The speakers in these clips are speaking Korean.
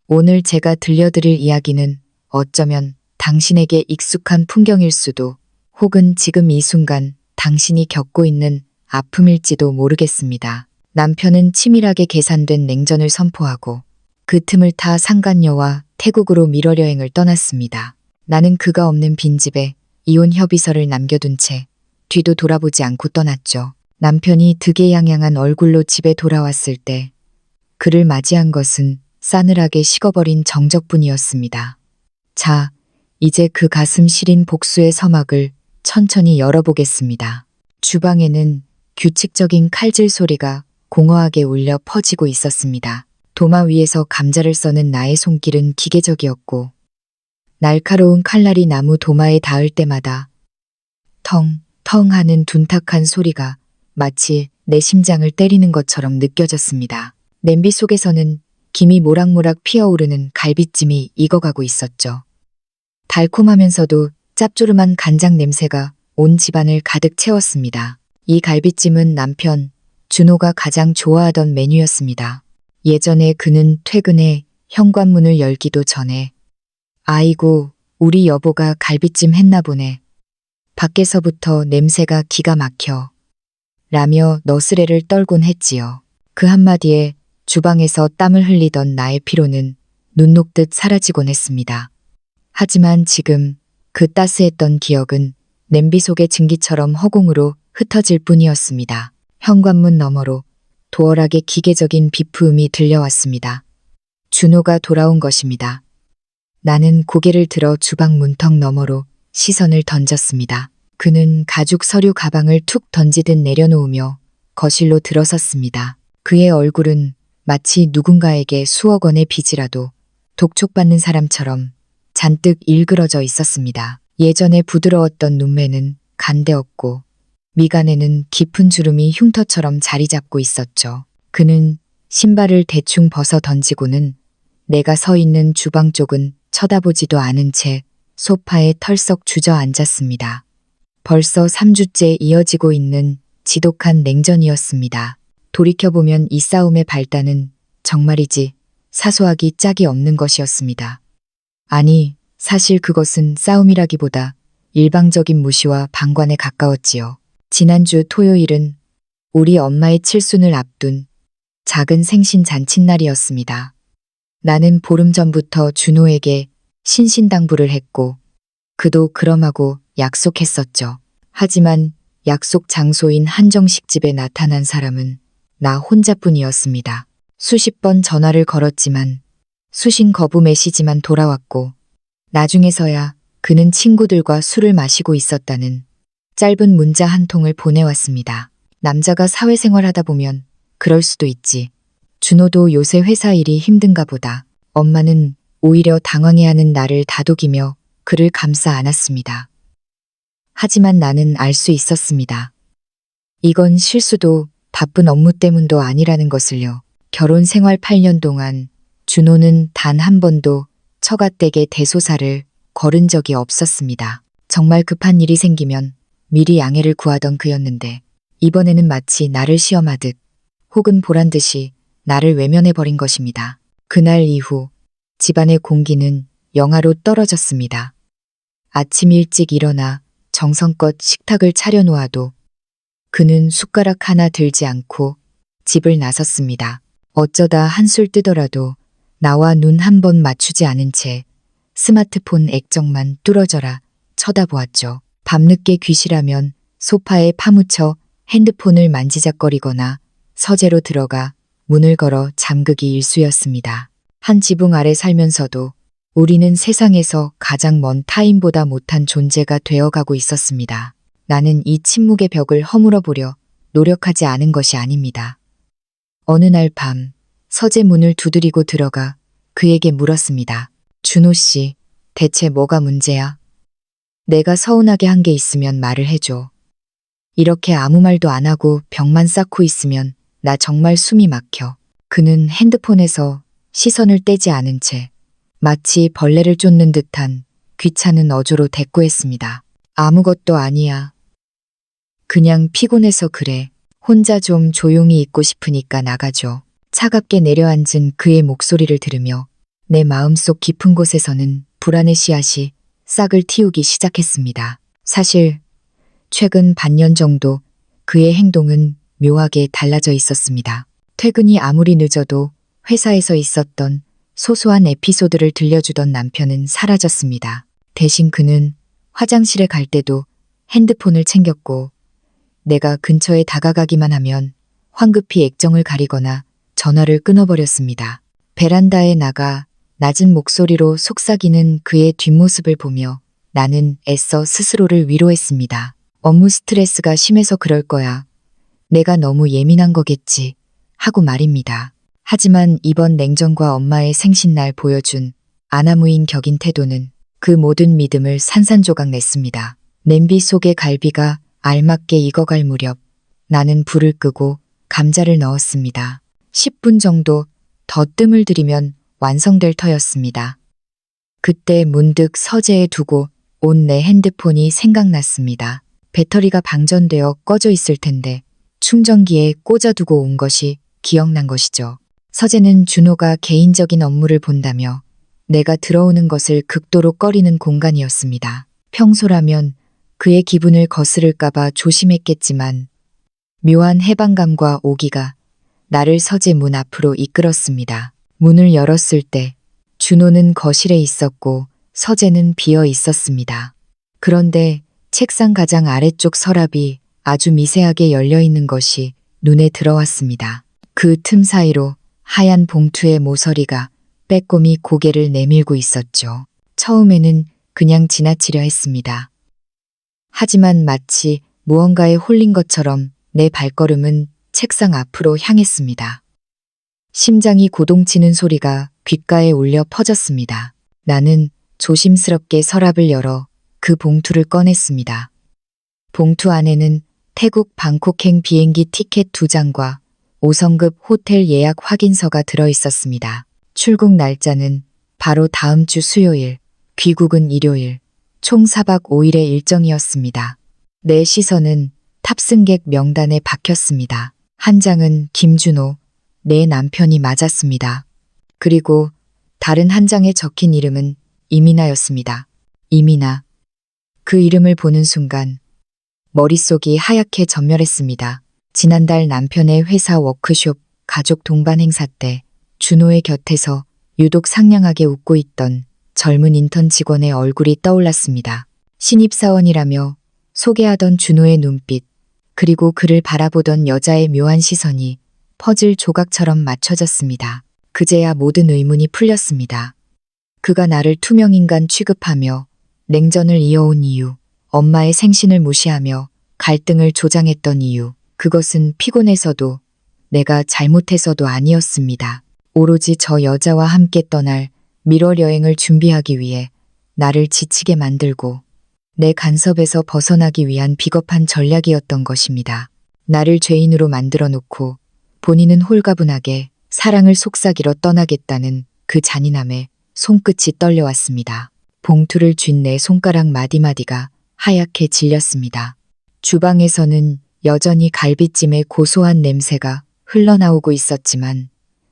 오늘 제가 들려드릴 이야기는 어쩌면 당신에게 익숙한 풍경일 수도 혹은 지금 이 순간 당신이 겪고 있는 아픔일지도 모르겠습니다. 남편은 치밀하게 계산된 냉전을 선포하고 그 틈을 타 상간녀와 태국으로 밀월 여행을 떠났습니다. 나는 그가 없는 빈집에 이혼 협의서를 남겨둔 채 뒤도 돌아보지 않고 떠났죠. 남편이 득의양양한 얼굴로 집에 돌아왔을 때 그를 맞이한 것은 싸늘하게 식어버린 정적뿐이었습니다. 자, 이제 그 가슴 시린 복수의 서막을 천천히 열어보겠습니다. 주방에는 규칙적인 칼질 소리가 공허하게 울려 퍼지고 있었습니다. 도마 위에서 감자를 써는 나의 손길은 기계적이었고 날카로운 칼날이 나무 도마에 닿을 때마다 텅, 텅 하는 둔탁한 소리가 마치 내 심장을 때리는 것처럼 느껴졌습니다. 냄비 속에서는 김이 모락모락 피어오르는 갈비찜이 익어가고 있었죠. 달콤하면서도 짭조름한 간장 냄새가 온 집안을 가득 채웠습니다. 이 갈비찜은 남편, 준호가 가장 좋아하던 메뉴였습니다. 예전에 그는 퇴근에 현관문을 열기도 전에 아이고, 우리 여보가 갈비찜 했나 보네. 밖에서부터 냄새가 기가 막혀. 라며 너스레를 떨곤 했지요. 그 한마디에 주방에서 땀을 흘리던 나의 피로는 눈 녹듯 사라지곤 했습니다. 하지만 지금 그 따스했던 기억은 냄비 속의 증기처럼 허공으로 흩어질 뿐이었습니다. 현관문 너머로 도어락의 기계적인 비프음이 들려왔습니다. 준호가 돌아온 것입니다. 나는 고개를 들어 주방 문턱 너머로 시선을 던졌습니다. 그는 가죽 서류 가방을 툭 던지듯 내려놓으며 거실로 들어섰습니다. 그의 얼굴은 마치 누군가에게 수억 원의 빚이라도 독촉받는 사람처럼 잔뜩 일그러져 있었습니다. 예전에 부드러웠던 눈매는 간대었고 미간에는 깊은 주름이 흉터처럼 자리 잡고 있었죠. 그는 신발을 대충 벗어 던지고는 내가 서 있는 주방 쪽은 쳐다보지도 않은 채 소파에 털썩 주저앉았습니다. 벌써 3주째 이어지고 있는 지독한 냉전이었습니다. 돌이켜보면 이 싸움의 발단은 정말이지 사소하기 짝이 없는 것이었습니다. 아니, 사실 그것은 싸움이라기보다 일방적인 무시와 방관에 가까웠지요. 지난주 토요일은 우리 엄마의 칠순을 앞둔 작은 생신 잔칫날이었습니다. 나는 보름 전부터 준호에게 신신당부를 했고 그도 그럼하고 약속했었죠. 하지만 약속 장소인 한정식집에 나타난 사람은 나 혼자뿐이었습니다. 수십 번 전화를 걸었지만 수신 거부 메시지만 돌아왔고 나중에서야 그는 친구들과 술을 마시고 있었다는 짧은 문자 한 통을 보내왔습니다. 남자가 사회생활하다 보면 그럴 수도 있지. 준호도 요새 회사 일이 힘든가 보다. 엄마는 오히려 당황해하는 나를 다독이며 그를 감싸 안았습니다. 하지만 나는 알 수 있었습니다. 이건 실수도 바쁜 업무 때문도 아니라는 것을요. 결혼 생활 8년 동안 준호는 단 한 번도 처가댁에 대소사를 걸은 적이 없었습니다. 정말 급한 일이 생기면 미리 양해를 구하던 그였는데 이번에는 마치 나를 시험하듯 혹은 보란 듯이 나를 외면해버린 것입니다. 그날 이후 집안의 공기는 영하로 떨어졌습니다. 아침 일찍 일어나 정성껏 식탁을 차려놓아도 그는 숟가락 하나 들지 않고 집을 나섰습니다. 어쩌다 한술 뜨더라도 나와 눈 한 번 맞추지 않은 채 스마트폰 액정만 뚫어져라 쳐다보았죠. 밤늦게 귀시라면 소파에 파묻혀 핸드폰을 만지작거리거나 서재로 들어가 문을 걸어 잠그기 일쑤였습니다. 한 지붕 아래 살면서도 우리는 세상에서 가장 먼 타인보다 못한 존재가 되어가고 있었습니다. 나는 이 침묵의 벽을 허물어보려 노력하지 않은 것이 아닙니다. 어느 날 밤 서재 문을 두드리고 들어가 그에게 물었습니다. 준호 씨, 대체 뭐가 문제야? 내가 서운하게 한 게 있으면 말을 해줘. 이렇게 아무 말도 안 하고 벽만 쌓고 있으면 나 정말 숨이 막혀. 그는 핸드폰에서 시선을 떼지 않은 채 마치 벌레를 쫓는 듯한 귀찮은 어조로 대꾸했습니다. 아무것도 아니야. 그냥 피곤해서 그래. 혼자 좀 조용히 있고 싶으니까 나가줘. 차갑게 내려앉은 그의 목소리를 들으며 내 마음속 깊은 곳에서는 불안의 씨앗이 싹을 틔우기 시작했습니다. 사실 최근 반년 정도 그의 행동은 묘하게 달라져 있었습니다. 퇴근이 아무리 늦어도 회사에서 있었던 소소한 에피소드를 들려주던 남편은 사라졌습니다. 대신 그는 화장실에 갈 때도 핸드폰을 챙겼고 내가 근처에 다가가기만 하면 황급히 액정을 가리거나 전화를 끊어버렸습니다. 베란다에 나가 낮은 목소리로 속삭이는 그의 뒷모습을 보며 나는 애써 스스로를 위로했습니다. 업무 스트레스가 심해서 그럴 거야. 내가 너무 예민한 거겠지. 하고 말입니다. 하지만 이번 냉정과 엄마의 생신날 보여준 아나무인 격인 태도는 그 모든 믿음을 산산조각 냈습니다. 냄비 속의 갈비가 알맞게 익어갈 무렵 나는 불을 끄고 감자를 넣었습니다. 10분 정도 더 뜸을 들이면 완성될 터였습니다. 그때 문득 서재에 두고 온 내 핸드폰이 생각났습니다. 배터리가 방전되어 꺼져 있을 텐데 충전기에 꽂아두고 온 것이 기억난 것이죠. 서재는 준호가 개인적인 업무를 본다며 내가 들어오는 것을 극도로 꺼리는 공간이었습니다. 평소라면 그의 기분을 거스를까봐 조심했겠지만 묘한 해방감과 오기가 나를 서재 문 앞으로 이끌었습니다. 문을 열었을 때 준호는 거실에 있었고 서재는 비어 있었습니다. 그런데 책상 가장 아래쪽 서랍이 아주 미세하게 열려 있는 것이 눈에 들어왔습니다. 그 틈 사이로 하얀 봉투의 모서리가 빼꼼히 고개를 내밀고 있었죠. 처음에는 그냥 지나치려 했습니다. 하지만 마치 무언가에 홀린 것처럼 내 발걸음은 책상 앞으로 향했습니다. 심장이 고동치는 소리가 귓가에 울려 퍼졌습니다. 나는 조심스럽게 서랍을 열어 그 봉투를 꺼냈습니다. 봉투 안에는 태국 방콕행 비행기 티켓 2장과 5성급 호텔 예약 확인서가 들어 있었습니다. 출국 날짜는 바로 다음 주 수요일, 귀국은 일요일, 총 4박 5일의 일정이었습니다. 내 시선은 탑승객 명단에 박혔습니다. 한 장은 김준호, 내 남편이 맞았습니다. 그리고 다른 한 장에 적힌 이름은 이민아였습니다. 이민아. 그 이름을 보는 순간 머릿속이 하얗게 전멸했습니다. 지난달 남편의 회사 워크숍 가족 동반 행사 때 준호의 곁에서 유독 상냥하게 웃고 있던 젊은 인턴 직원의 얼굴이 떠올랐습니다. 신입사원이라며 소개하던 준호의 눈빛, 그리고 그를 바라보던 여자의 묘한 시선이 퍼즐 조각처럼 맞춰졌습니다. 그제야 모든 의문이 풀렸습니다. 그가 나를 투명인간 취급하며 냉전을 이어온 이유, 엄마의 생신을 무시하며 갈등을 조장했던 이유, 그것은 피곤해서도 내가 잘못해서도 아니었습니다. 오로지 저 여자와 함께 떠날 밀월 여행을 준비하기 위해 나를 지치게 만들고 내 간섭에서 벗어나기 위한 비겁한 전략이었던 것입니다. 나를 죄인으로 만들어 놓고 본인은 홀가분하게 사랑을 속삭이러 떠나겠다는 그 잔인함에 손끝이 떨려왔습니다. 봉투를 쥔 내 손가락 마디마디가 하얗게 질렸습니다. 주방에서는 여전히 갈비찜의 고소한 냄새가 흘러나오고 있었지만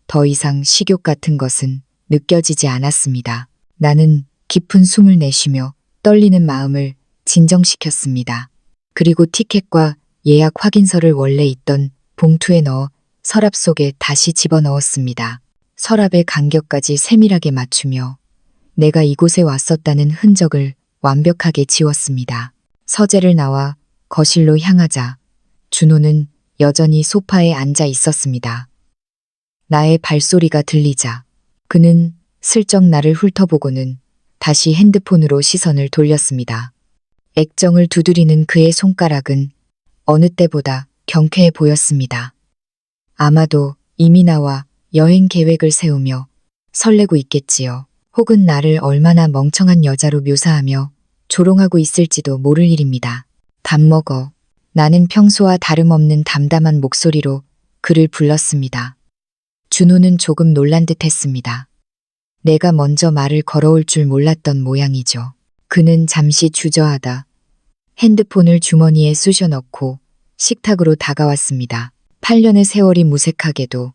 더 이상 식욕 같은 것은 느껴지지 않았습니다. 나는 깊은 숨을 내쉬며 떨리는 마음을 진정시켰습니다. 그리고 티켓과 예약 확인서를 원래 있던 봉투에 넣어 서랍 속에 다시 집어넣었습니다. 서랍의 간격까지 세밀하게 맞추며 내가 이곳에 왔었다는 흔적을 완벽하게 지웠습니다. 서재를 나와 거실로 향하자 준호는 여전히 소파에 앉아 있었습니다. 나의 발소리가 들리자 그는 슬쩍 나를 훑어보고는 다시 핸드폰으로 시선을 돌렸습니다. 액정을 두드리는 그의 손가락은 어느 때보다 경쾌해 보였습니다. 아마도 이민아와 여행 계획을 세우며 설레고 있겠지요. 혹은 나를 얼마나 멍청한 여자로 묘사하며 조롱하고 있을지도 모를 일입니다. 밥 먹어. 나는 평소와 다름없는 담담한 목소리로 그를 불렀습니다. 준호는 조금 놀란 듯 했습니다. 내가 먼저 말을 걸어올 줄 몰랐던 모양이죠. 그는 잠시 주저하다 핸드폰을 주머니에 쑤셔 넣고 식탁으로 다가왔습니다. 8년의 세월이 무색하게도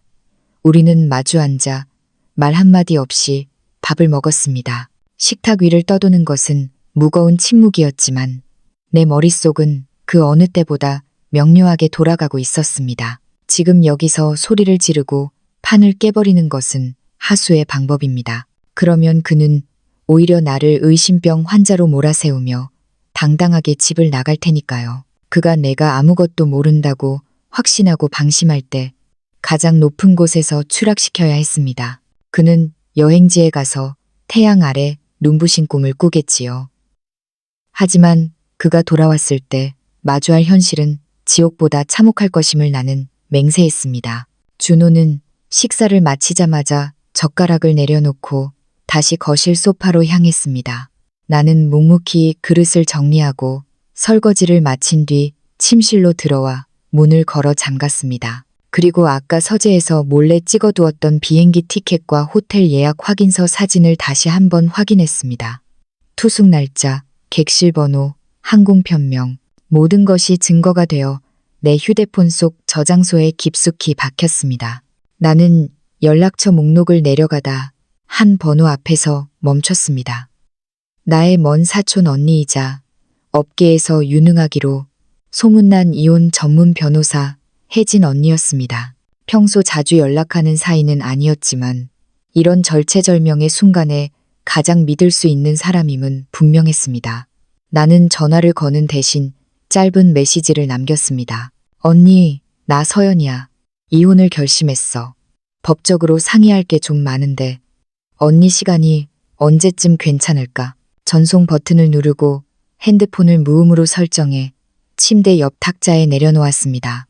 우리는 마주 앉아 말 한마디 없이 밥을 먹었습니다. 식탁 위를 떠도는 것은 무거운 침묵이었지만 내 머릿속은 그 어느 때보다 명료하게 돌아가고 있었습니다. 지금 여기서 소리를 지르고 판을 깨버리는 것은 하수의 방법입니다. 그러면 그는 오히려 나를 의심병 환자로 몰아세우며 당당하게 집을 나갈 테니까요. 그가 내가 아무것도 모른다고 확신하고 방심할 때 가장 높은 곳에서 추락시켜야 했습니다. 그는 여행지에 가서 태양 아래 눈부신 꿈을 꾸겠지요. 하지만 그가 돌아왔을 때 마주할 현실은 지옥보다 참혹할 것임을 나는 맹세했습니다. 준호는 식사를 마치자마자 젓가락을 내려놓고 다시 거실 소파로 향했습니다. 나는 묵묵히 그릇을 정리하고 설거지를 마친 뒤 침실로 들어와 문을 걸어 잠갔습니다. 그리고 아까 서재에서 몰래 찍어두었던 비행기 티켓과 호텔 예약 확인서 사진을 다시 한번 확인했습니다. 투숙 날짜, 객실 번호, 항공편명, 모든 것이 증거가 되어 내 휴대폰 속 저장소에 깊숙이 박혔습니다. 나는 연락처 목록을 내려가다 한 번호 앞에서 멈췄습니다. 나의 먼 사촌 언니이자 업계에서 유능하기로 소문난 이혼 전문 변호사 혜진 언니였습니다. 평소 자주 연락하는 사이는 아니었지만 이런 절체절명의 순간에 가장 믿을 수 있는 사람임은 분명했습니다. 나는 전화를 거는 대신 짧은 메시지를 남겼습니다. 언니, 나 서연이야. 이혼을 결심했어. 법적으로 상의할 게 좀 많은데 언니 시간이 언제쯤 괜찮을까? 전송 버튼을 누르고 핸드폰을 무음으로 설정해 침대 옆 탁자에 내려놓았습니다.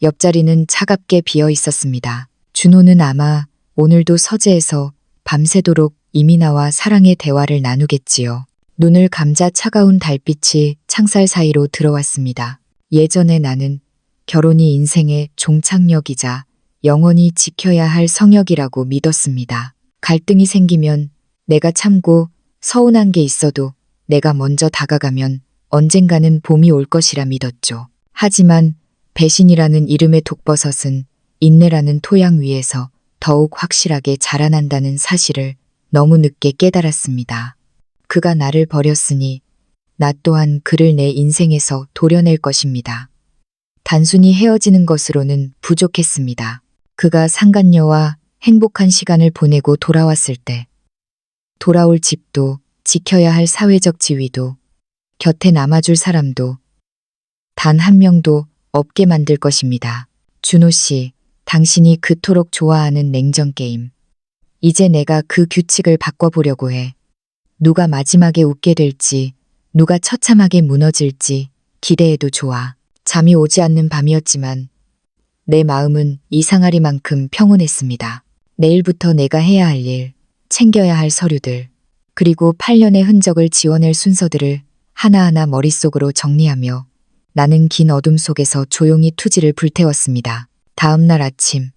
옆자리는 차갑게 비어 있었습니다. 준호는 아마 오늘도 서재에서 밤새도록 이민아와 사랑의 대화를 나누겠지요. 눈을 감자 차가운 달빛이 창살 사이로 들어왔습니다. 예전에 나는 결혼이 인생의 종착역이자 영원히 지켜야 할 성역이라고 믿었습니다. 갈등이 생기면 내가 참고 서운한 게 있어도 내가 먼저 다가가면 언젠가는 봄이 올 것이라 믿었죠. 하지만 배신이라는 이름의 독버섯은 인내라는 토양 위에서 더욱 확실하게 자라난다는 사실을 너무 늦게 깨달았습니다. 그가 나를 버렸으니 나 또한 그를 내 인생에서 도려낼 것입니다. 단순히 헤어지는 것으로는 부족했습니다. 그가 상간녀와 행복한 시간을 보내고 돌아왔을 때 돌아올 집도 지켜야 할 사회적 지위도 곁에 남아줄 사람도 단 한 명도 없게 만들 것입니다. 준호 씨, 당신이 그토록 좋아하는 냉전 게임. 이제 내가 그 규칙을 바꿔보려고 해. 누가 마지막에 웃게 될지, 누가 처참하게 무너질지 기대해도 좋아. 잠이 오지 않는 밤이었지만 내 마음은 이상하리만큼 평온했습니다. 내일부터 내가 해야 할 일, 챙겨야 할 서류들, 그리고 8년의 흔적을 지워낼 순서들을 하나하나 머릿속으로 정리하며 나는 긴 어둠 속에서 조용히 투지를 불태웠습니다. 다음 날 아침,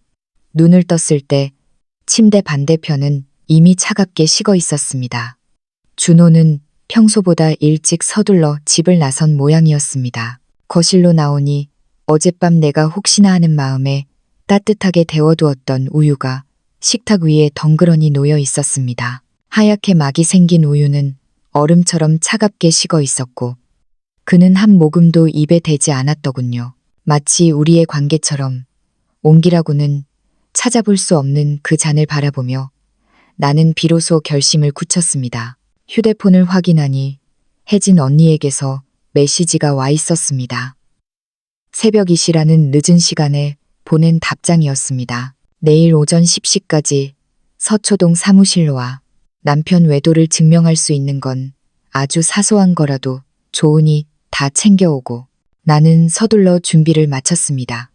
눈을 떴을 때 침대 반대편은 이미 차갑게 식어 있었습니다. 준호는 평소보다 일찍 서둘러 집을 나선 모양이었습니다. 거실로 나오니 어젯밤 내가 혹시나 하는 마음에 따뜻하게 데워두었던 우유가 식탁 위에 덩그러니 놓여 있었습니다. 하얗게 막이 생긴 우유는 얼음처럼 차갑게 식어 있었고 그는 한 모금도 입에 대지 않았더군요. 마치 우리의 관계처럼 온기라고는 찾아볼 수 없는 그 잔을 바라보며 나는 비로소 결심을 굳혔습니다. 휴대폰을 확인하니 혜진 언니에게서 메시지가 와 있었습니다. 새벽 2시라는 늦은 시간에 보낸 답장이었습니다. 내일 오전 10시까지 서초동 사무실로 와. 남편 외도를 증명할 수 있는 건 아주 사소한 거라도 좋으니 다 챙겨오고. 나는 서둘러 준비를 마쳤습니다.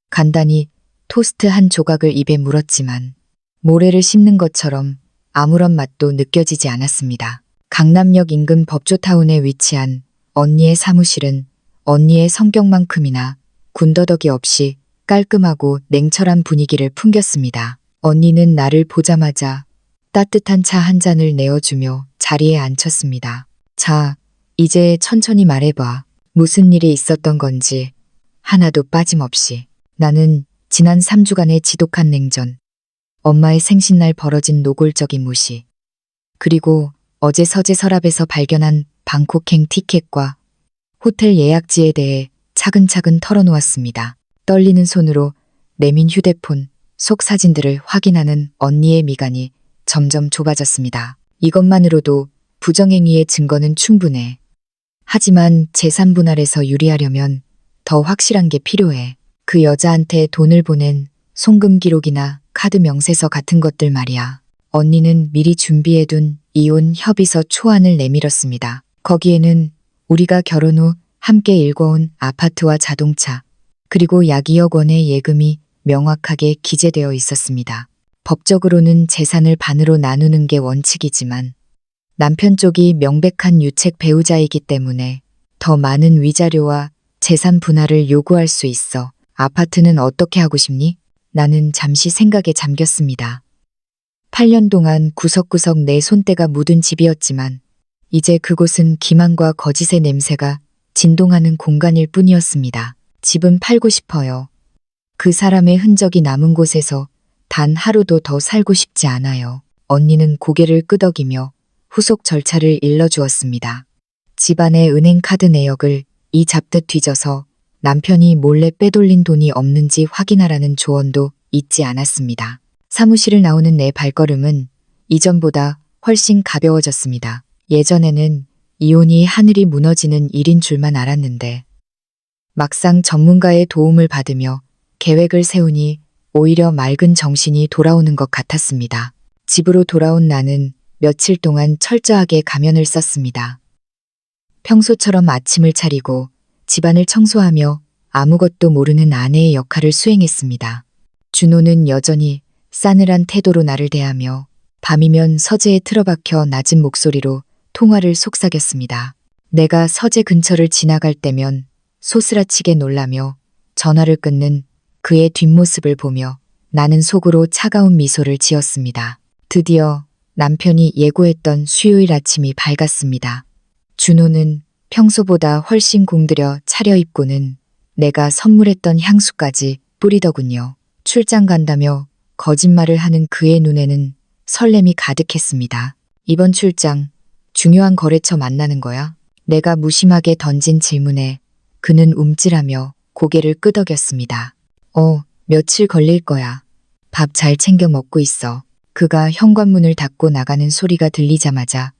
간단히 토스트 한 조각을 입에 물었지만 모래를 씹는 것처럼 아무런 맛도 느껴지지 않았습니다. 강남역 인근 법조타운에 위치한 언니의 사무실은 언니의 성격만큼이나 군더더기 없이 깔끔하고 냉철한 분위기를 풍겼습니다. 언니는 나를 보자마자 따뜻한 차 한 잔을 내어주며 자리에 앉혔습니다. 자, 이제 천천히 말해봐. 무슨 일이 있었던 건지 하나도 빠짐없이. 나는 지난 3주간의 지독한 냉전, 엄마의 생신날 벌어진 노골적인 무시, 그리고 어제 서재 서랍에서 발견한 방콕행 티켓과 호텔 예약지에 대해 차근차근 털어놓았습니다. 떨리는 손으로 내민 휴대폰 속 사진들을 확인하는 언니의 미간이 점점 좁아졌습니다. 이것만으로도 부정행위의 증거는 충분해. 하지만 재산 분할에서 유리하려면 더 확실한 게 필요해. 그 여자한테 돈을 보낸 송금 기록이나 카드 명세서 같은 것들 말이야. 언니는 미리 준비해둔 이혼 협의서 초안을 내밀었습니다. 거기에는 우리가 결혼 후 함께 일궈온 아파트와 자동차, 그리고 약 2억 원의 예금이 명확하게 기재되어 있었습니다. 법적으로는 재산을 반으로 나누는 게 원칙이지만 남편 쪽이 명백한 유책 배우자이기 때문에 더 많은 위자료와 재산 분할을 요구할 수 있어. 아파트는 어떻게 하고 싶니? 나는 잠시 생각에 잠겼습니다. 8년 동안 구석구석 내 손때가 묻은 집이었지만 이제 그곳은 기만과 거짓의 냄새가 진동하는 공간일 뿐이었습니다. 집은 팔고 싶어요. 그 사람의 흔적이 남은 곳에서 단 하루도 더 살고 싶지 않아요. 언니는 고개를 끄덕이며 후속 절차를 일러주었습니다. 집안의 은행 카드 내역을 이 잡듯 뒤져서 남편이 몰래 빼돌린 돈이 없는지 확인하라는 조언도 잊지 않았습니다. 사무실을 나오는 내 발걸음은 이전보다 훨씬 가벼워졌습니다. 예전에는 이혼이 하늘이 무너지는 일인 줄만 알았는데 막상 전문가의 도움을 받으며 계획을 세우니 오히려 맑은 정신이 돌아오는 것 같았습니다. 집으로 돌아온 나는 며칠 동안 철저하게 가면을 썼습니다. 평소처럼 아침을 차리고 집안을 청소하며 아무것도 모르는 아내의 역할을 수행했습니다. 준호는 여전히 싸늘한 태도로 나를 대하며 밤이면 서재에 틀어박혀 낮은 목소리로 통화를 속삭였습니다. 내가 서재 근처를 지나갈 때면 소스라치게 놀라며 전화를 끊는 그의 뒷모습을 보며 나는 속으로 차가운 미소를 지었습니다. 드디어 남편이 예고했던 수요일 아침이 밝았습니다. 준호는 평소보다 훨씬 공들여 차려입고는 내가 선물했던 향수까지 뿌리더군요. 출장 간다며 거짓말을 하는 그의 눈에는 설렘이 가득했습니다. 이번 출장 중요한 거래처 만나는 거야? 내가 무심하게 던진 질문에 그는 움찔하며 고개를 끄덕였습니다. 며칠 걸릴 거야. 밥 잘 챙겨 먹고 있어. 그가 현관문을 닫고 나가는 소리가 들리자마자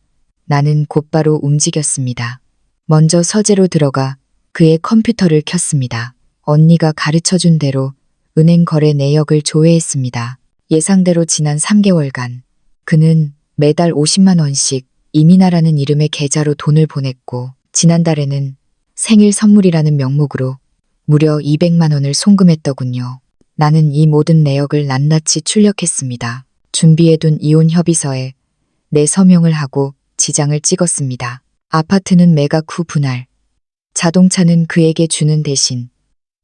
나는 곧바로 움직였습니다. 먼저 서재로 들어가 그의 컴퓨터를 켰습니다. 언니가 가르쳐준 대로 은행 거래 내역을 조회했습니다. 예상대로 지난 3개월간 그는 매달 50만 원씩 이민아라는 이름의 계좌로 돈을 보냈고 지난달에는 생일 선물이라는 명목으로 무려 200만 원을 송금했더군요. 나는 이 모든 내역을 낱낱이 출력했습니다. 준비해둔 이혼 협의서에 내 서명을 하고 지장을 찍었습니다. 아파트는 매각 후 분할, 자동차는 그에게 주는 대신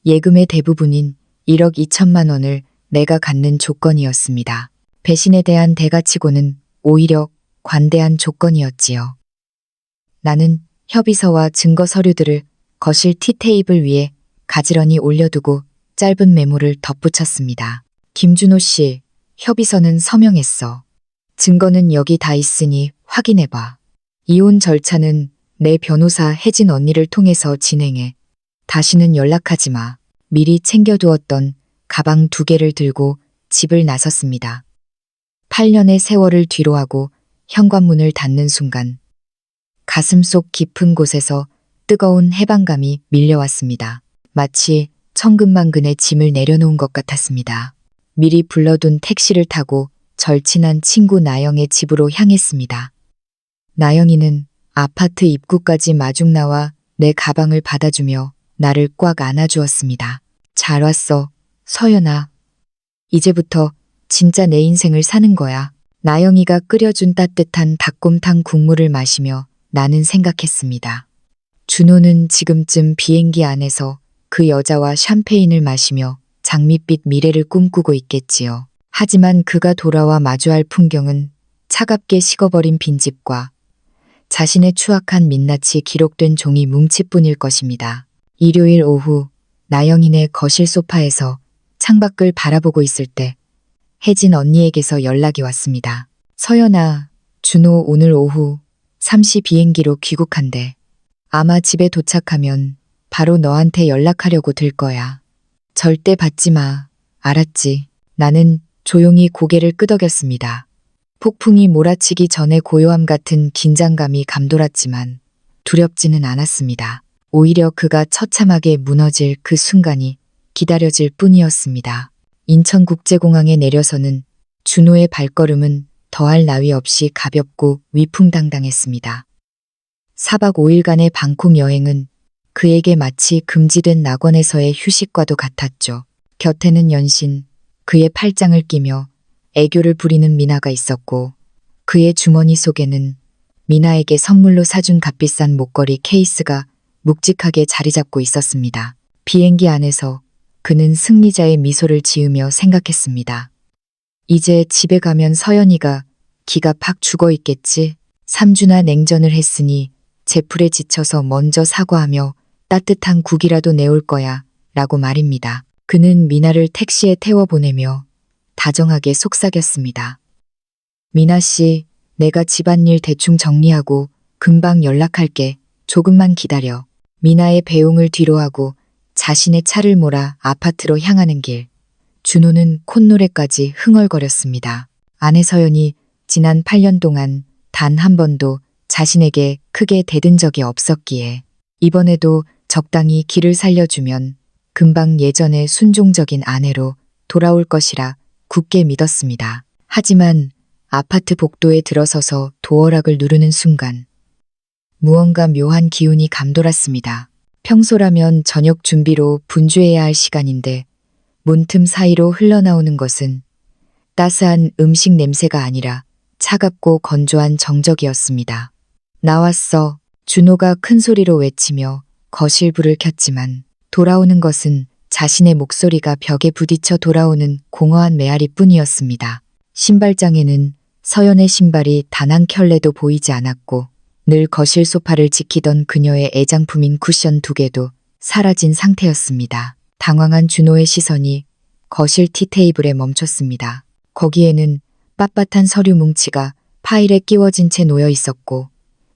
예금의 대부분인 1억 2천만 원을 내가 갖는 조건이었습니다. 배신에 대한 대가치고는 오히려 관대한 조건이었지요. 나는 협의서와 증거 서류들을 거실 티테이블 위에 가지런히 올려두고 짧은 메모를 덧붙였습니다. 김준호 씨, 협의서는 서명했어. 증거는 여기 다 있으니 확인해봐. 이혼 절차는 내 변호사 혜진 언니를 통해서 진행해. 다시는 연락하지 마. 미리 챙겨두었던 가방 2개를 들고 집을 나섰습니다. 8년의 세월을 뒤로하고 현관문을 닫는 순간 가슴속 깊은 곳에서 뜨거운 해방감이 밀려왔습니다. 마치 천근만근의 짐을 내려놓은 것 같았습니다. 미리 불러둔 택시를 타고 절친한 친구 나영의 집으로 향했습니다. 나영이는 아파트 입구까지 마중 나와 내 가방을 받아주며 나를 꽉 안아주었습니다. 잘 왔어, 서연아. 이제부터 진짜 내 인생을 사는 거야. 나영이가 끓여준 따뜻한 닭곰탕 국물을 마시며 나는 생각했습니다. 준호는 지금쯤 비행기 안에서 그 여자와 샴페인을 마시며 장밋빛 미래를 꿈꾸고 있겠지요. 하지만 그가 돌아와 마주할 풍경은 차갑게 식어버린 빈집과 자신의 추악한 민낯이 기록된 종이 뭉치뿐일 것입니다. 일요일 오후 나영이네 거실 소파에서 창밖을 바라보고 있을 때 혜진 언니에게서 연락이 왔습니다. 서연아, 준호 오늘 오후 3시 비행기로 귀국한대. 아마 집에 도착하면 바로 너한테 연락하려고 들 거야. 절대 받지 마. 알았지? 나는 조용히 고개를 끄덕였습니다. 폭풍이 몰아치기 전에 고요함 같은 긴장감이 감돌았지만 두렵지는 않았습니다. 오히려 그가 처참하게 무너질 그 순간이 기다려질 뿐이었습니다. 인천국제공항에 내려서는 준호의 발걸음은 더할 나위 없이 가볍고 위풍당당했습니다. 4박 5일간의 방콕 여행은 그에게 마치 금지된 낙원에서의 휴식과도 같았죠. 곁에는 연신 그의 팔짱을 끼며 애교를 부리는 미나가 있었고 그의 주머니 속에는 미나에게 선물로 사준 값비싼 목걸이 케이스가 묵직하게 자리 잡고 있었습니다. 비행기 안에서 그는 승리자의 미소를 지으며 생각했습니다. 이제 집에 가면 서연이가 기가 팍 죽어 있겠지. 3주나 냉전을 했으니 제풀에 지쳐서 먼저 사과하며 따뜻한 국이라도 내올 거야 라고 말입니다. 그는 미나를 택시에 태워 보내며 다정하게 속삭였습니다. 미나 씨, 내가 집안일 대충 정리하고 금방 연락할게. 조금만 기다려. 미나의 배웅을 뒤로하고 자신의 차를 몰아 아파트로 향하는 길. 준호는 콧노래까지 흥얼거렸습니다. 아내 서연이 지난 8년 동안 단 한 번도 자신에게 크게 대든 적이 없었기에 이번에도 적당히 길을 살려주면 금방 예전의 순종적인 아내로 돌아올 것이라 굳게 믿었습니다. 하지만 아파트 복도에 들어서서 도어락을 누르는 순간 무언가 묘한 기운이 감돌았습니다. 평소라면 저녁 준비로 분주해야 할 시간인데 문틈 사이로 흘러나오는 것은 따스한 음식 냄새가 아니라 차갑고 건조한 정적이었습니다. 나왔어. 준호가 큰 소리로 외치며 거실 불을 켰지만 돌아오는 것은 자신의 목소리가 벽에 부딪혀 돌아오는 공허한 메아리 뿐이었습니다. 신발장에는 서연의 신발이 단 한 켤레도 보이지 않았고 늘 거실 소파를 지키던 그녀의 애장품인 쿠션 2개도 사라진 상태였습니다. 당황한 준호의 시선이 거실 티테이블에 멈췄습니다. 거기에는 빳빳한 서류 뭉치가 파일에 끼워진 채 놓여 있었고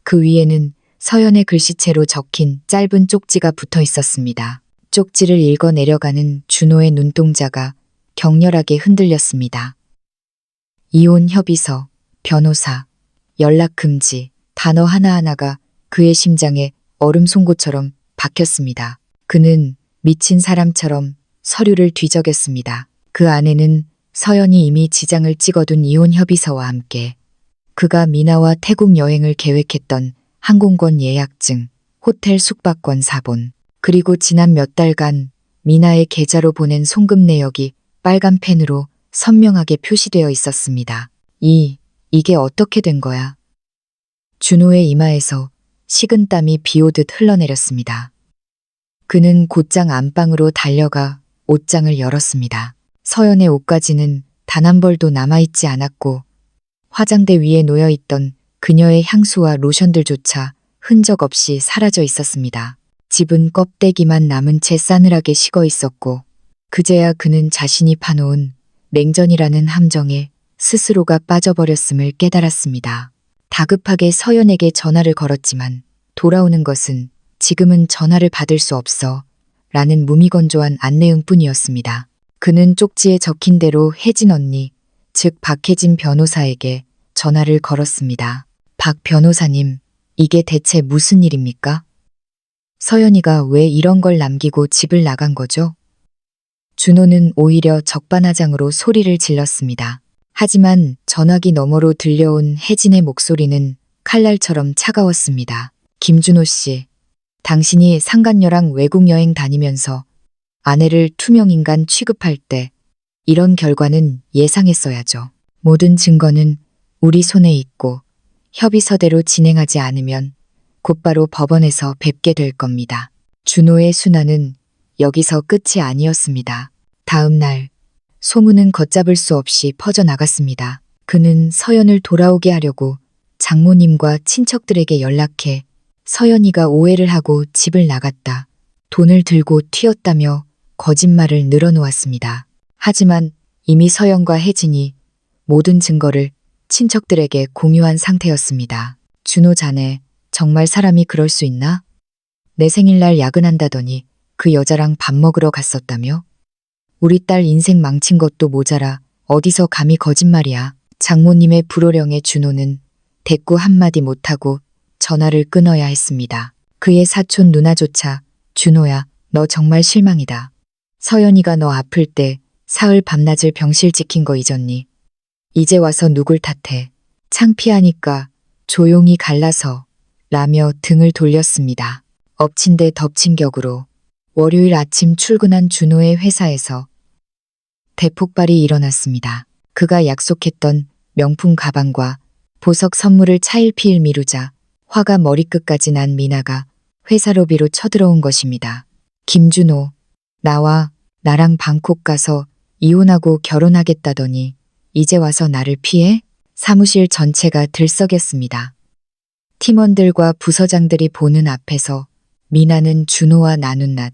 그 위에는 서연의 글씨체로 적힌 짧은 쪽지가 붙어 있었습니다. 쪽지를 읽어 내려가는 준호의 눈동자가 격렬하게 흔들렸습니다. 이혼 협의서, 변호사, 연락 금지, 단어 하나하나가 그의 심장에 얼음 송곳처럼 박혔습니다. 그는 미친 사람처럼 서류를 뒤적였습니다. 그 안에는 서연이 이미 지장을 찍어둔 이혼 협의서와 함께 그가 미나와 태국 여행을 계획했던 항공권 예약증, 호텔 숙박권 사본, 그리고 지난 몇 달간 미나의 계좌로 보낸 송금 내역이 빨간 펜으로 선명하게 표시되어 있었습니다. 이게 어떻게 된 거야? 준호의 이마에서 식은땀이 비오듯 흘러내렸습니다. 그는 곧장 안방으로 달려가 옷장을 열었습니다. 서연의 옷가지는 단 한 벌도 남아있지 않았고 화장대 위에 놓여있던 그녀의 향수와 로션들조차 흔적 없이 사라져 있었습니다. 집은 껍데기만 남은 채 싸늘하게 식어 있었고 그제야 그는 자신이 파놓은 냉전이라는 함정에 스스로가 빠져버렸음을 깨달았습니다. 다급하게 서연에게 전화를 걸었지만 돌아오는 것은 지금은 전화를 받을 수 없어 라는 무미건조한 안내음뿐이었습니다. 그는 쪽지에 적힌 대로 혜진 언니, 즉 박혜진 변호사에게 전화를 걸었습니다. 박 변호사님, 이게 대체 무슨 일입니까? 서연이가 왜 이런 걸 남기고 집을 나간 거죠? 준호는 오히려 적반하장으로 소리를 질렀습니다. 하지만 전화기 너머로 들려온 혜진의 목소리는 칼날처럼 차가웠습니다. 김준호 씨, 당신이 상간녀랑 외국 여행 다니면서 아내를 투명인간 취급할 때 이런 결과는 예상했어야죠. 모든 증거는 우리 손에 있고 협의서대로 진행하지 않으면 곧바로 법원에서 뵙게 될 겁니다. 준호의 순환은 여기서 끝이 아니었습니다. 다음 날 소문은 걷잡을 수 없이 퍼져나갔습니다. 그는 서연을 돌아오게 하려고 장모님과 친척들에게 연락해 서연이가 오해를 하고 집을 나갔다, 돈을 들고 튀었다며 거짓말을 늘어놓았습니다. 하지만 이미 서연과 혜진이 모든 증거를 친척들에게 공유한 상태였습니다. 준호 자네, 정말 사람이 그럴 수 있나? 내 생일날 야근한다더니 그 여자랑 밥 먹으러 갔었다며? 우리 딸 인생 망친 것도 모자라 어디서 감히 거짓말이야. 장모님의 불호령에 준호는 대꾸 한마디 못하고 전화를 끊어야 했습니다. 그의 사촌 누나조차 준호야, 너 정말 실망이다. 서연이가 너 아플 때 사흘 밤낮을 병실 지킨 거 잊었니? 이제 와서 누굴 탓해. 창피하니까 조용히 갈라서 라며 등을 돌렸습니다. 엎친 데 덮친 격으로 월요일 아침 출근한 준호의 회사에서 대폭발이 일어났습니다. 그가 약속했던 명품 가방과 보석 선물을 차일피일 미루자 화가 머리끝까지 난 미나가 회사 로비로 쳐들어온 것입니다. 김준호, 나랑 방콕 가서 이혼하고 결혼하겠다더니 이제 와서 나를 피해? 사무실 전체가 들썩였습니다. 팀원들과 부서장들이 보는 앞에서 미나는 준호와 나눈 낯,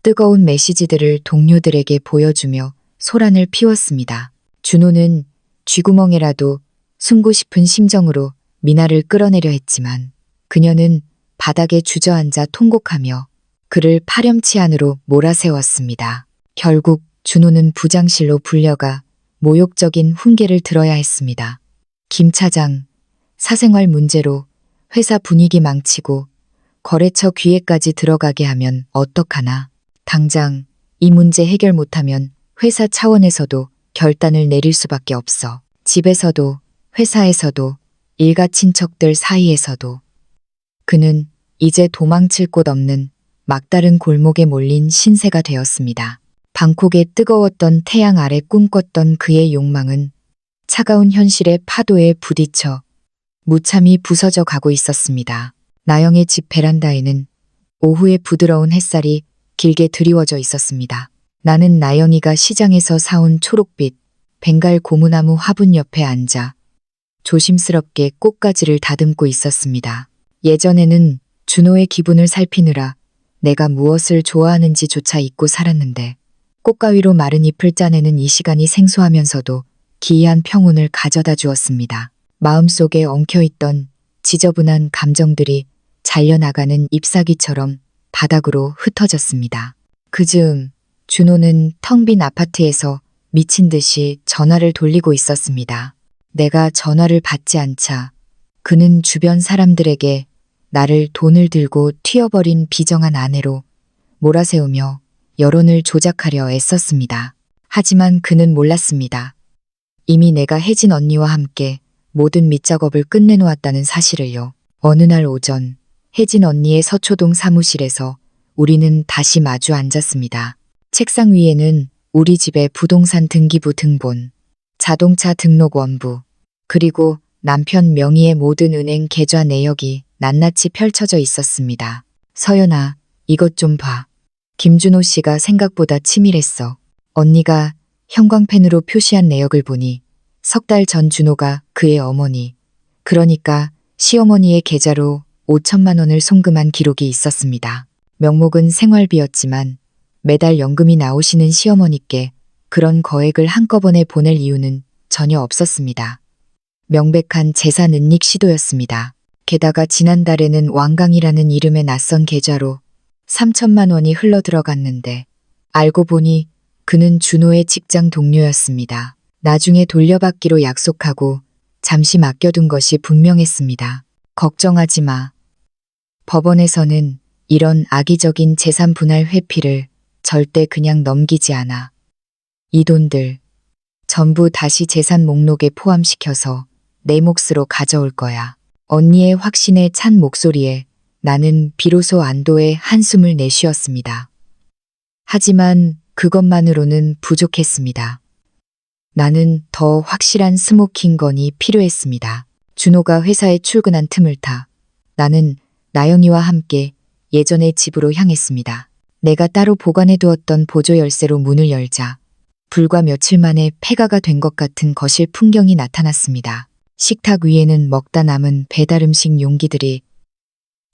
뜨거운 메시지들을 동료들에게 보여주며 소란을 피웠습니다. 준호는 쥐구멍에라도 숨고 싶은 심정으로 미나를 끌어내려 했지만 그녀는 바닥에 주저앉아 통곡하며 그를 파렴치 안으로 몰아세웠습니다. 결국 준호는 부장실로 불려가 모욕적인 훈계를 들어야 했습니다. 김 차장, 사생활 문제로 회사 분위기 망치고 거래처 귀에까지 들어가게 하면 어떡하나. 당장 이 문제 해결 못하면 회사 차원에서도 결단을 내릴 수밖에 없어. 집에서도 회사에서도 일가 친척들 사이에서도. 그는 이제 도망칠 곳 없는 막다른 골목에 몰린 신세가 되었습니다. 방콕의 뜨거웠던 태양 아래 꿈꿨던 그의 욕망은 차가운 현실의 파도에 부딪혀 무참히 부서져 가고 있었습니다. 나영의 집 베란다에는 오후의 부드러운 햇살이 길게 드리워져 있었습니다. 나는 나영이가 시장에서 사온 초록빛 벵갈 고무나무 화분 옆에 앉아 조심스럽게 꽃가지를 다듬고 있었습니다. 예전에는 준호의 기분을 살피느라 내가 무엇을 좋아하는지조차 잊고 살았는데 꽃가위로 마른 잎을 짜내는 이 시간이 생소하면서도 기이한 평온을 가져다 주었습니다. 마음속에 엉켜있던 지저분한 감정들이 잘려나가는 잎사귀처럼 바닥으로 흩어졌습니다. 그즈음 준호는 텅 빈 아파트에서 미친 듯이 전화를 돌리고 있었습니다. 내가 전화를 받지 않자 그는 주변 사람들에게 나를 돈을 들고 튀어버린 비정한 아내로 몰아세우며 여론을 조작하려 애썼습니다. 하지만 그는 몰랐습니다. 이미 내가 혜진 언니와 함께 모든 밑작업을 끝내놓았다는 사실을요. 어느 날 오전 혜진 언니의 서초동 사무실에서 우리는 다시 마주 앉았습니다. 책상 위에는 우리 집의 부동산 등기부 등본, 자동차 등록 원부, 그리고 남편 명의의 모든 은행 계좌 내역이 낱낱이 펼쳐져 있었습니다. 서연아, 이것 좀 봐. 김준호 씨가 생각보다 치밀했어. 언니가 형광펜으로 표시한 내역을 보니 석 달 전 준호가 그의 어머니, 그러니까 시어머니의 계좌로 5천만 원을 송금한 기록이 있었습니다. 명목은 생활비였지만 매달 연금이 나오시는 시어머니께 그런 거액을 한꺼번에 보낼 이유는 전혀 없었습니다. 명백한 재산 은닉 시도였습니다. 게다가 지난달에는 왕강이라는 이름의 낯선 계좌로 3천만 원이 흘러들어갔는데 알고 보니 그는 준호의 직장 동료였습니다. 나중에 돌려받기로 약속하고 잠시 맡겨둔 것이 분명했습니다. 걱정하지 마. 법원에서는 이런 악의적인 재산 분할 회피를 절대 그냥 넘기지 않아. 이 돈들 전부 다시 재산 목록에 포함시켜서 내 몫으로 가져올 거야. 언니의 확신에 찬 목소리에 나는 비로소 안도의 한숨을 내쉬었습니다. 하지만 그것만으로는 부족했습니다. 나는 더 확실한 스모킹건이 필요했습니다. 준호가 회사에 출근한 틈을 타 나는 나영이와 함께 예전의 집으로 향했습니다. 내가 따로 보관해 두었던 보조 열쇠로 문을 열자 불과 며칠 만에 폐가가 된 것 같은 거실 풍경이 나타났습니다. 식탁 위에는 먹다 남은 배달 음식 용기들이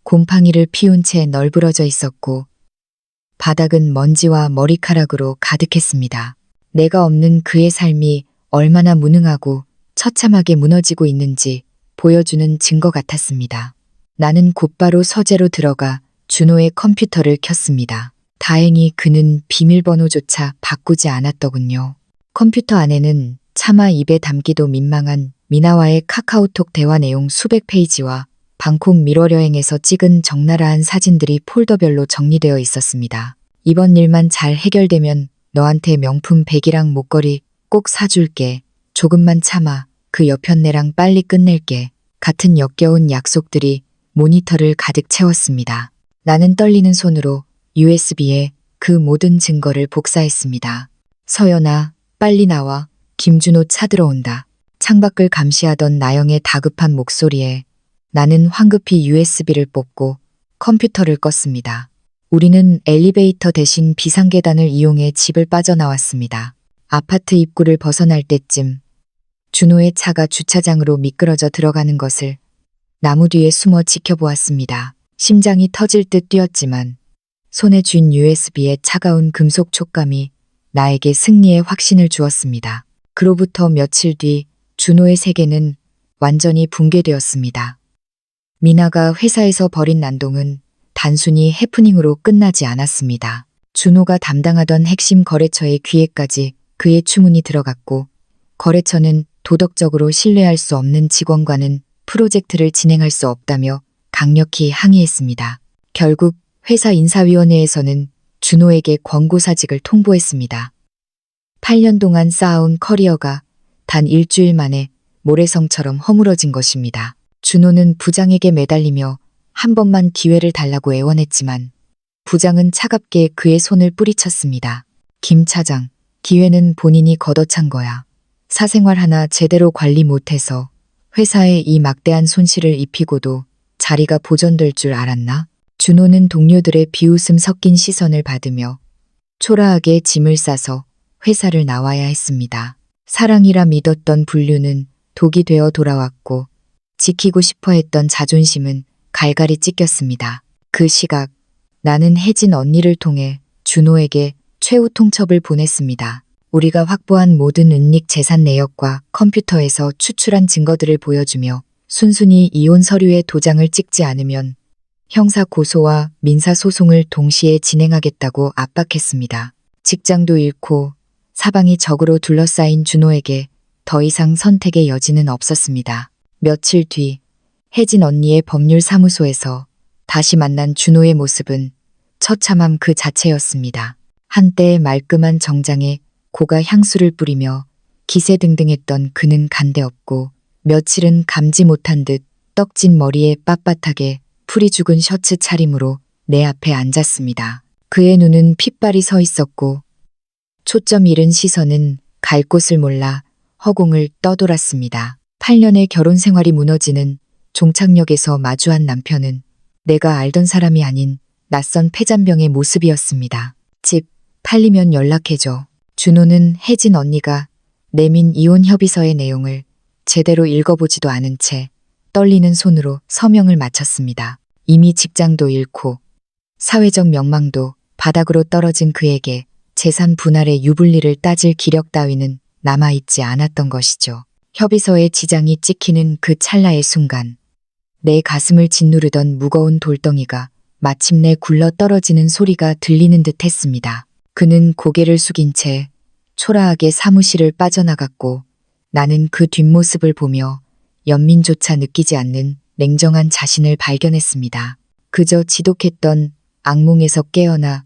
곰팡이를 피운 채 널브러져 있었고 바닥은 먼지와 머리카락으로 가득했습니다. 내가 없는 그의 삶이 얼마나 무능하고 처참하게 무너지고 있는지 보여주는 증거 같았습니다. 나는 곧바로 서재로 들어가 준호의 컴퓨터를 켰습니다. 다행히 그는 비밀번호조차 바꾸지 않았더군요. 컴퓨터 안에는 차마 입에 담기도 민망한 미나와의 카카오톡 대화 내용 수백 페이지와 방콕 미러 여행에서 찍은 적나라한 사진들이 폴더별로 정리되어 있었습니다. 이번 일만 잘 해결되면 너한테 명품 백이랑 목걸이 꼭 사줄게. 조금만 참아. 그 여편네랑 빨리 끝낼게. 같은 역겨운 약속들이 모니터를 가득 채웠습니다. 나는 떨리는 손으로 USB에 그 모든 증거를 복사했습니다. 서연아, 빨리 나와. 김준호 차 들어온다. 창밖을 감시하던 나영의 다급한 목소리에 나는 황급히 USB를 뽑고 컴퓨터를 껐습니다. 우리는 엘리베이터 대신 비상계단을 이용해 집을 빠져나왔습니다. 아파트 입구를 벗어날 때쯤 준호의 차가 주차장으로 미끄러져 들어가는 것을 나무 뒤에 숨어 지켜보았습니다. 심장이 터질 듯 뛰었지만 손에 쥔 USB의 차가운 금속 촉감이 나에게 승리의 확신을 주었습니다. 그로부터 며칠 뒤 준호의 세계는 완전히 붕괴되었습니다. 미나가 회사에서 벌인 난동은 단순히 해프닝으로 끝나지 않았습니다. 준호가 담당하던 핵심 거래처의 귀에까지 그의 추문이 들어갔고 거래처는 도덕적으로 신뢰할 수 없는 직원과는 프로젝트를 진행할 수 없다며 강력히 항의했습니다. 결국 회사 인사위원회에서는 준호에게 권고사직을 통보했습니다. 8년 동안 쌓아온 커리어가 단 일주일 만에 모래성처럼 허물어진 것입니다. 준호는 부장에게 매달리며 한 번만 기회를 달라고 애원했지만 부장은 차갑게 그의 손을 뿌리쳤습니다. 김 차장, 기회는 본인이 걷어찬 거야. 사생활 하나 제대로 관리 못해서 회사에 이 막대한 손실을 입히고도 자리가 보존될 줄 알았나? 준호는 동료들의 비웃음 섞인 시선을 받으며 초라하게 짐을 싸서 회사를 나와야 했습니다. 사랑이라 믿었던 분류는 독이 되어 돌아왔고 지키고 싶어 했던 자존심은 갈갈이 찢겼습니다. 그 시각 나는 혜진 언니를 통해 준호에게 최후 통첩을 보냈습니다. 우리가 확보한 모든 은닉 재산 내역과 컴퓨터에서 추출한 증거들을 보여주며 순순히 이혼 서류에 도장을 찍지 않으면 형사 고소와 민사 소송을 동시에 진행하겠다고 압박했습니다. 직장도 잃고 사방이 적으로 둘러싸인 준호에게 더 이상 선택의 여지는 없었습니다. 며칠 뒤 혜진 언니의 법률사무소에서 다시 만난 준호의 모습은 처참함 그 자체였습니다. 한때 말끔한 정장에 고가 향수를 뿌리며 기세등등했던 그는 간데없고 며칠은 감지 못한 듯 떡진 머리에 빳빳하게 풀이 죽은 셔츠 차림으로 내 앞에 앉았습니다. 그의 눈은 핏발이 서 있었고 초점 잃은 시선은 갈 곳을 몰라 허공을 떠돌았습니다. 8년의 결혼 생활이 무너지는 종착역에서 마주한 남편은 내가 알던 사람이 아닌 낯선 폐잔병의 모습이었습니다. 집 팔리면 연락해줘. 준호는 혜진 언니가 내민 이혼 협의서의 내용을 제대로 읽어보지도 않은 채 떨리는 손으로 서명을 마쳤습니다. 이미 직장도 잃고 사회적 명망도 바닥으로 떨어진 그에게 재산 분할의 유불리를 따질 기력 따위는 남아있지 않았던 것이죠. 협의서에 지장이 찍히는 그 찰나의 순간 내 가슴을 짓누르던 무거운 돌덩이가 마침내 굴러 떨어지는 소리가 들리는 듯 했습니다. 그는 고개를 숙인 채 초라하게 사무실을 빠져나갔고 나는 그 뒷모습을 보며 연민조차 느끼지 않는 냉정한 자신을 발견했습니다. 그저 지독했던 악몽에서 깨어나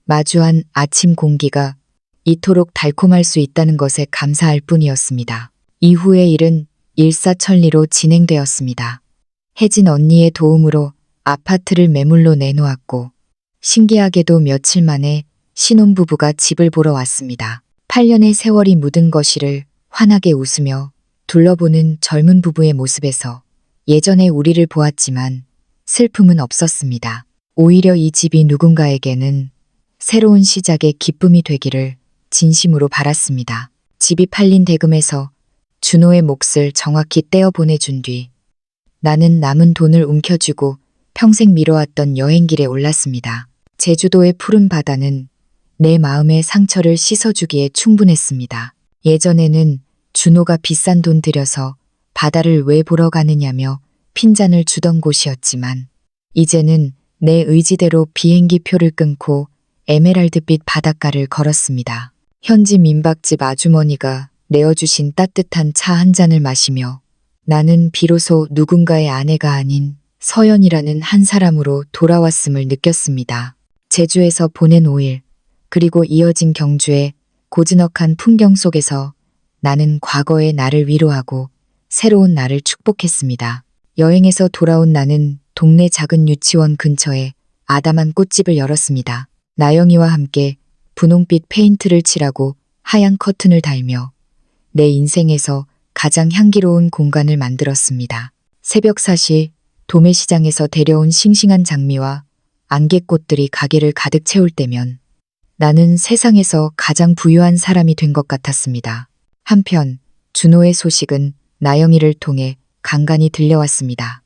마주한 아침 공기가 이토록 달콤할 수 있다는 것에 감사할 뿐이었습니다. 이후의 일은 일사천리로 진행되었습니다. 혜진 언니의 도움으로 아파트를 매물로 내놓았고 신기하게도 며칠 만에 신혼부부가 집을 보러 왔습니다. 8년의 세월이 묻은 거실을 환하게 웃으며 둘러보는 젊은 부부의 모습에서 예전에 우리를 보았지만 슬픔은 없었습니다. 오히려 이 집이 누군가에게는 새로운 시작의 기쁨이 되기를 진심으로 바랐습니다. 집이 팔린 대금에서 준호의 몫을 정확히 떼어 보내준 뒤 나는 남은 돈을 움켜쥐고 평생 미뤄왔던 여행길에 올랐습니다. 제주도의 푸른 바다는 내 마음의 상처를 씻어주기에 충분했습니다. 예전에는 준호가 비싼 돈 들여서 바다를 왜 보러 가느냐며 핀잔을 주던 곳이었지만 이제는 내 의지대로 비행기 표를 끊고 에메랄드빛 바닷가를 걸었습니다. 현지 민박집 아주머니가 내어주신 따뜻한 차 한 잔을 마시며 나는 비로소 누군가의 아내가 아닌 서연이라는 한 사람으로 돌아왔음을 느꼈습니다. 제주에서 보낸 5일, 그리고 이어진 경주의 고즈넉한 풍경 속에서 나는 과거의 나를 위로하고 새로운 나를 축복했습니다. 여행에서 돌아온 나는 동네 작은 유치원 근처에 아담한 꽃집을 열었습니다. 나영이와 함께 분홍빛 페인트를 칠하고 하얀 커튼을 달며 내 인생에서 가장 향기로운 공간을 만들었습니다. 새벽 4시 도매시장에서 데려온 싱싱한 장미와 안개꽃들이 가게를 가득 채울 때면 나는 세상에서 가장 부유한 사람이 된 것 같았습니다. 한편 준호의 소식은 나영이를 통해 간간히 들려왔습니다.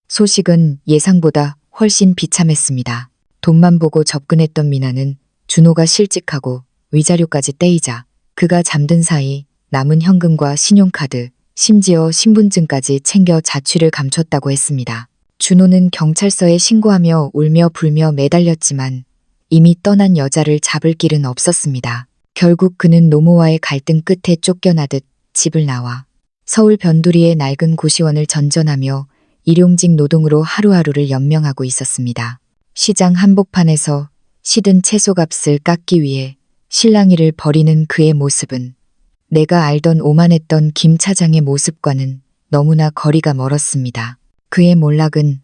소식은 예상보다 훨씬 비참했습니다. 돈만 보고 접근했던 미나는 준호가 실직하고 위자료까지 떼이자 그가 잠든 사이 남은 현금과 신용카드, 심지어 신분증까지 챙겨 자취를 감췄다고 했습니다. 준호는 경찰서에 신고하며 울며 불며 매달렸지만 이미 떠난 여자를 잡을 길은 없었습니다. 결국 그는 노모와의 갈등 끝에 쫓겨나듯 집을 나와 서울 변두리의 낡은 고시원을 전전하며 일용직 노동으로 하루하루를 연명하고 있었습니다. 시장 한복판에서 시든 채소값을 깎기 위해 실랑이를 벌이는 그의 모습은 내가 알던 오만했던 김 차장의 모습과는 너무나 거리가 멀었습니다. 그의 몰락은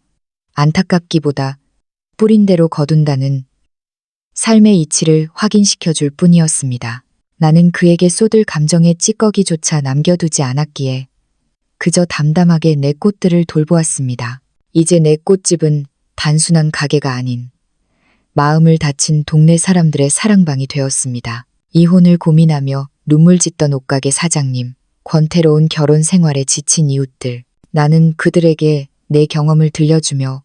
안타깝기보다 뿌린 대로 거둔다는 삶의 이치를 확인시켜줄 뿐이었습니다. 나는 그에게 쏟을 감정의 찌꺼기조차 남겨두지 않았기에 그저 담담하게 내 꽃들을 돌보았습니다. 이제 내 꽃집은 단순한 가게가 아닌 마음을 다친 동네 사람들의 사랑방이 되었습니다. 이혼을 고민하며 눈물 짓던 옷가게 사장님, 권태로운 결혼 생활에 지친 이웃들, 나는 그들에게 내 경험을 들려주며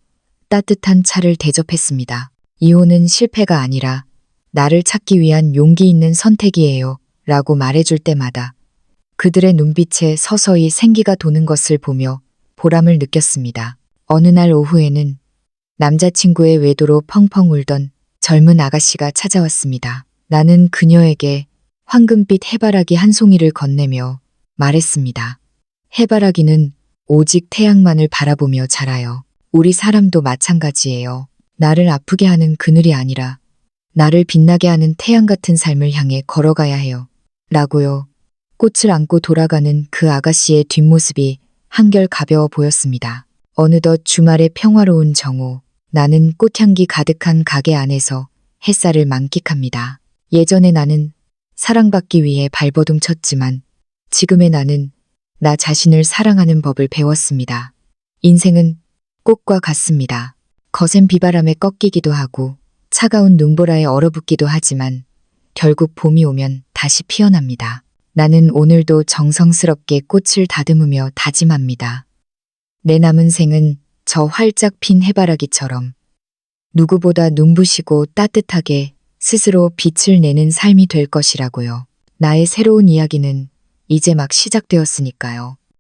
따뜻한 차를 대접했습니다. 이혼은 실패가 아니라 나를 찾기 위한 용기 있는 선택이에요 라고 말해줄 때마다 그들의 눈빛에 서서히 생기가 도는 것을 보며 보람을 느꼈습니다. 어느 날 오후에는 남자친구의 외도로 펑펑 울던 젊은 아가씨가 찾아왔습니다. 나는 그녀에게 황금빛 해바라기 한 송이를 건네며 말했습니다. 해바라기는 오직 태양만을 바라보며 자라요. 우리 사람도 마찬가지예요. 나를 아프게 하는 그늘이 아니라 나를 빛나게 하는 태양 같은 삶을 향해 걸어가야 해요. 라고요. 꽃을 안고 돌아가는 그 아가씨의 뒷모습이 한결 가벼워 보였습니다. 어느덧 주말의 평화로운 정오, 나는 꽃향기 가득한 가게 안에서 햇살을 만끽합니다. 예전에 나는 사랑받기 위해 발버둥 쳤지만 지금의 나는 나 자신을 사랑하는 법을 배웠습니다. 인생은 꽃과 같습니다. 거센 비바람에 꺾이기도 하고 차가운 눈보라에 얼어붙기도 하지만 결국 봄이 오면 다시 피어납니다. 나는 오늘도 정성스럽게 꽃을 다듬으며 다짐합니다. 내 남은 생은 저 활짝 핀 해바라기처럼 누구보다 눈부시고 따뜻하게 스스로 빛을 내는 삶이 될 것이라고요. 나의 새로운 이야기는 이제 막 시작되었으니까요.